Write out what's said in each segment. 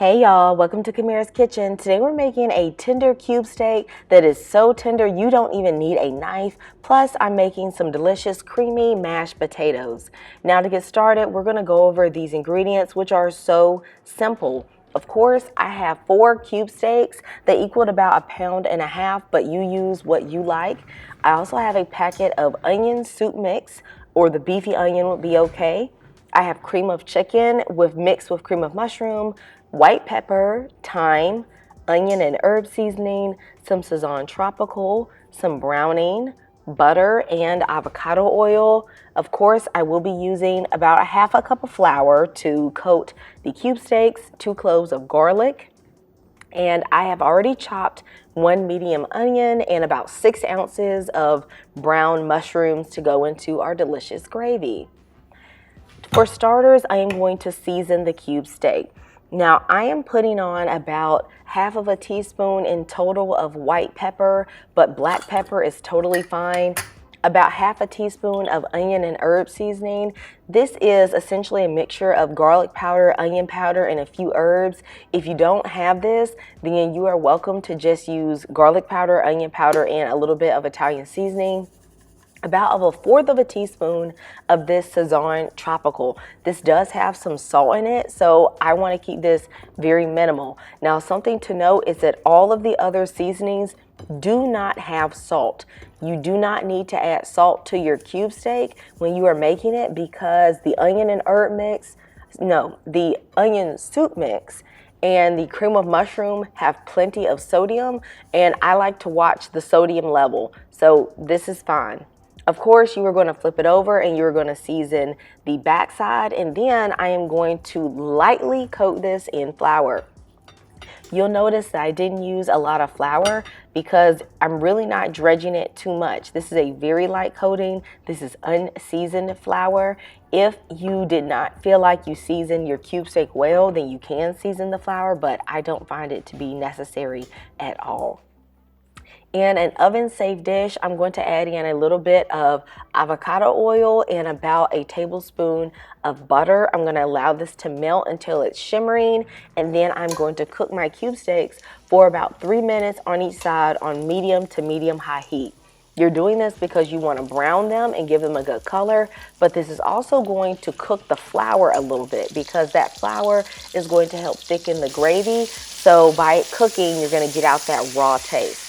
Hey y'all, welcome to Camira's Kitchen. Today we're making a tender cube steak that is so tender you don't even need a knife. Plus I'm making some delicious creamy mashed potatoes. Now to get started, we're going to go over these ingredients which are so simple. Of course, I have 4 cube steaks. They equaled about 1.5 pounds, but you use what you like. I also have a packet of onion soup mix, or the beefy onion would be okay. I have cream of chicken mixed with cream of mushroom, white pepper, thyme, onion and herb seasoning, some Sazon Tropical, some browning, butter, and avocado oil. Of course, I will be using about 1/2 cup of flour to coat the cube steaks, 2 cloves of garlic, and I have already chopped 1 medium onion and about 6 ounces of brown mushrooms to go into our delicious gravy. For starters, I am going to season the cube steak. Now, I am putting on about 1/2 teaspoon in total of white pepper, but black pepper is totally fine. About 1/2 teaspoon of onion and herb seasoning. This is essentially a mixture of garlic powder, onion powder, and a few herbs. If you don't have this, then you are welcome to just use garlic powder, onion powder, and a little bit of Italian seasoning. About 1/4 teaspoon of this Sazon Tropical. This does have some salt in it, so I want to keep this very minimal. Now, something to note is that all of the other seasonings do not have salt. You do not need to add salt to your cube steak when you are making it because the onion and herb mix, the onion soup mix and the cream of mushroom have plenty of sodium, and I like to watch the sodium level, so this is fine. Of course, you are going to flip it over and you're going to season the backside, and then I am going to lightly coat this in flour. You'll notice that I didn't use a lot of flour because I'm really not dredging it too much. This is a very light coating. This is unseasoned flour. If you did not feel like you seasoned your cube steak well, then you can season the flour, but I don't find it to be necessary at all. In an oven-safe dish, I'm going to add in a little bit of avocado oil and about a tablespoon of butter. I'm going to allow this to melt until it's shimmering, and then I'm going to cook my cube steaks for about 3 minutes on each side on medium to medium-high heat. You're doing this because you want to brown them and give them a good color, but this is also going to cook the flour a little bit because that flour is going to help thicken the gravy. So by it cooking, you're going to get out that raw taste.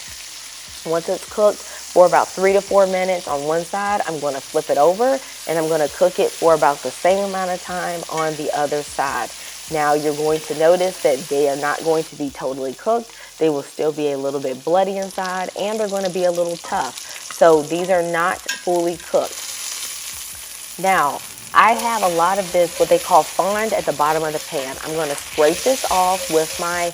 Once it's cooked for about 3 to 4 minutes on one side, I'm going to flip it over and I'm going to cook it for about the same amount of time on the other side. Now you're going to notice that they are not going to be totally cooked. They will still be a little bit bloody inside and they're going to be a little tough. So these are not fully cooked. Now, I have a lot of this, what they call fond at the bottom of the pan. I'm going to scrape this off with my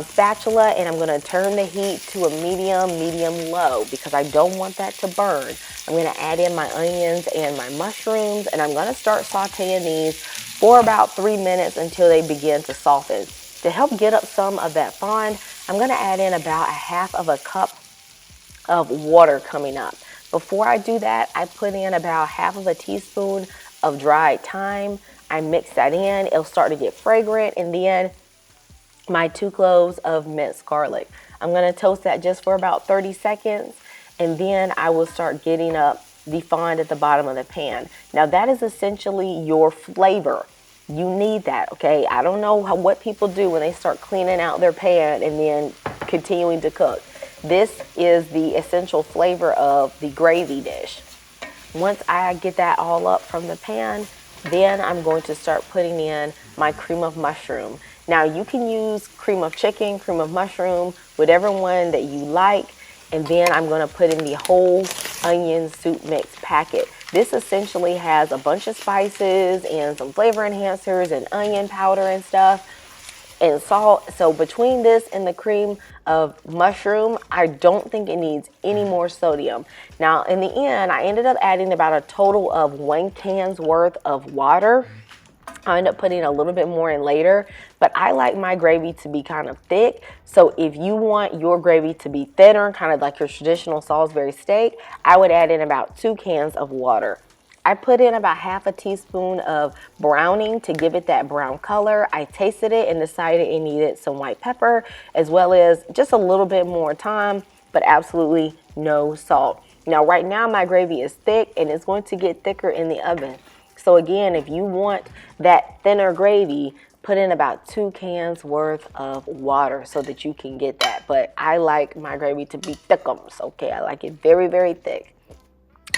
spatula, and I'm going to turn the heat to a medium low because I don't want that to burn. I'm going to add in my onions and my mushrooms, and I'm going to start sauteing these for about 3 minutes until they begin to soften. To help get up some of that fond, I'm going to add in about 1/2 cup of water coming up. Before I do that, I put in about 1/2 teaspoon of dried thyme. I mix that in. It'll start to get fragrant, and then my 2 cloves of minced garlic. I'm going to toast that just for about 30 seconds, and then I will start getting up the fond at the bottom of the pan. Now that is essentially your flavor. You need that, okay? I don't know what people do when they start cleaning out their pan and then continuing to cook. This is the essential flavor of the gravy dish. Once I get that all up from the pan, then I'm going to start putting in my cream of mushroom. Now you can use cream of chicken, cream of mushroom, whatever one that you like. And then I'm going to put in the whole onion soup mix packet. This essentially has a bunch of spices and some flavor enhancers and onion powder and stuff and salt. So between this and the cream of mushroom, I don't think it needs any more sodium. Now in the end, I ended up adding about a total of 1 can's worth of water. I end up putting a little bit more in later, but I like my gravy to be kind of thick. So if you want your gravy to be thinner, kind of like your traditional Salisbury steak, I would add in about 2 cans of water. I put in about half a teaspoon of browning to give it that brown color. I tasted it and decided it needed some white pepper as well as just a little bit more thyme, but absolutely no salt. Now right now my gravy is thick and it's going to get thicker in the oven. So again, if you want that thinner gravy, put in about 2 cans worth of water so that you can get that. But I like my gravy to be thickums, okay? I like it very, very thick.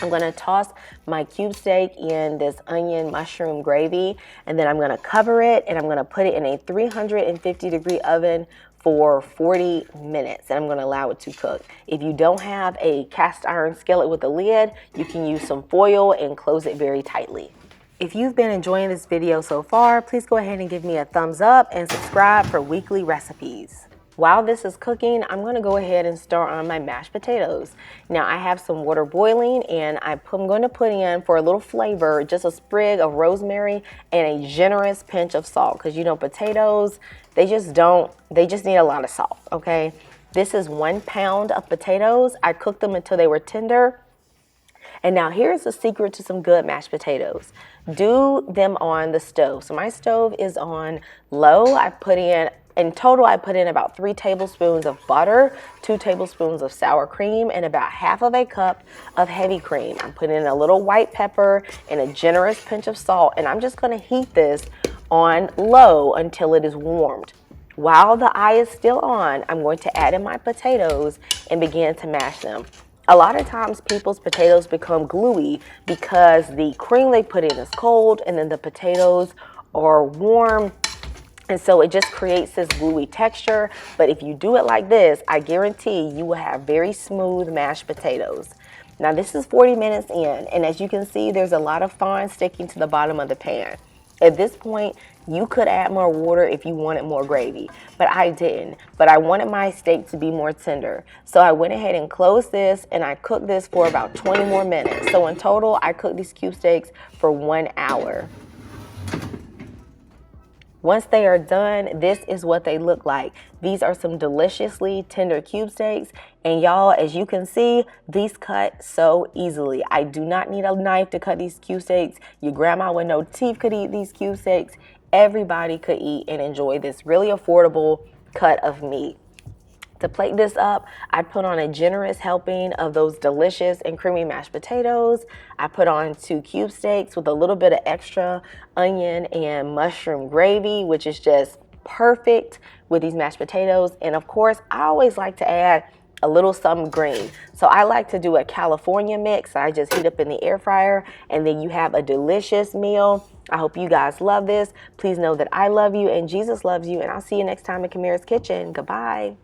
I'm gonna toss my cube steak in this onion mushroom gravy, and then I'm gonna cover it and I'm gonna put it in a 350-degree oven for 40 minutes, and I'm gonna allow it to cook. If you don't have a cast iron skillet with a lid, you can use some foil and close it very tightly. If you've been enjoying this video so far, please go ahead and give me a thumbs up and subscribe for weekly recipes. While this is cooking, I'm going to go ahead and start on my mashed potatoes. Now I have some water boiling and I'm going to put in, for a little flavor, just a sprig of rosemary and a generous pinch of salt, because you know potatoes, they just need a lot of salt, okay? This is 1 pound of potatoes. I cooked them until they were tender. And now here's the secret to some good mashed potatoes. Do them on the stove. So my stove is on low. In total, I put in about 3 tablespoons of butter, 2 tablespoons of sour cream, and about half of a cup of heavy cream. I'm putting in a little white pepper and a generous pinch of salt, and I'm just gonna heat this on low until it is warmed. While the eye is still on, I'm going to add in my potatoes and begin to mash them. A lot of times people's potatoes become gluey because the cream they put in is cold and then the potatoes are warm, and so it just creates this gluey texture. But if you do it like this, I guarantee you will have very smooth mashed potatoes. Now this is 40 minutes in, and as you can see, there's a lot of fond sticking to the bottom of the pan. At this point, you could add more water if you wanted more gravy, but I didn't. But I wanted my steak to be more tender. So I went ahead and closed this and I cooked this for about 20 more minutes. So in total, I cooked these cube steaks for 1 hour. Once they are done, this is what they look like. These are some deliciously tender cube steaks. And y'all, as you can see, these cut so easily. I do not need a knife to cut these cube steaks. Your grandma with no teeth could eat these cube steaks. Everybody could eat and enjoy this really affordable cut of meat. To plate this up, I put on a generous helping of those delicious and creamy mashed potatoes. I put on 2 cube steaks with a little bit of extra onion and mushroom gravy, which is just perfect with these mashed potatoes. And of course, I always like to add a little something green. So I like to do a California mix. I just heat up in the air fryer, and then you have a delicious meal. I hope you guys love this. Please know that I love you and Jesus loves you, and I'll see you next time in Camirra's Kitchen. Goodbye.